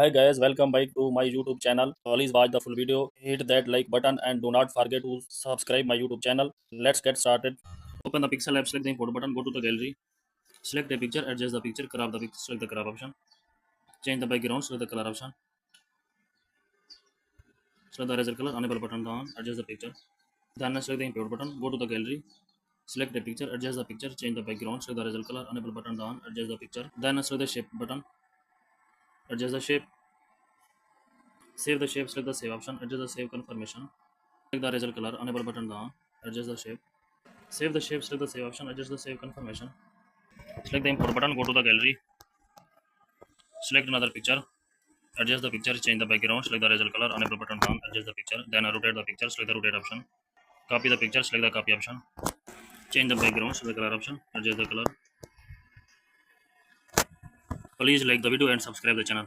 Hi guys, welcome back to my YouTube channel. Please watch the full video, hit that like button and do not forget to subscribe my YouTube channel. Let's get started. Open the Pixel app, select the import button, go to the gallery, select a picture, adjust the picture, crop the picture, select the crop option, change the background, select the color option, select the eraser color, enable button down, adjust the picture. Then select the import button, go to the gallery, select the picture, adjust the picture, change the background, select the eraser color, enable button down, adjust the picture. Then select the shape button, adjust the shape, save the shape, select the save option, adjust the save confirmation. Select the eraser color, enable button down, adjust the shape. Save the shape, select the save option, adjust the save confirmation. Select the import button, go to the gallery, select another picture, adjust the picture, change the background, select the eraser color, enable button down, adjust the picture, then rotate the picture, select the rotate option. Copy the picture, select the copy option, change the background, select the color option, adjust the color. Please like the video and subscribe the channel.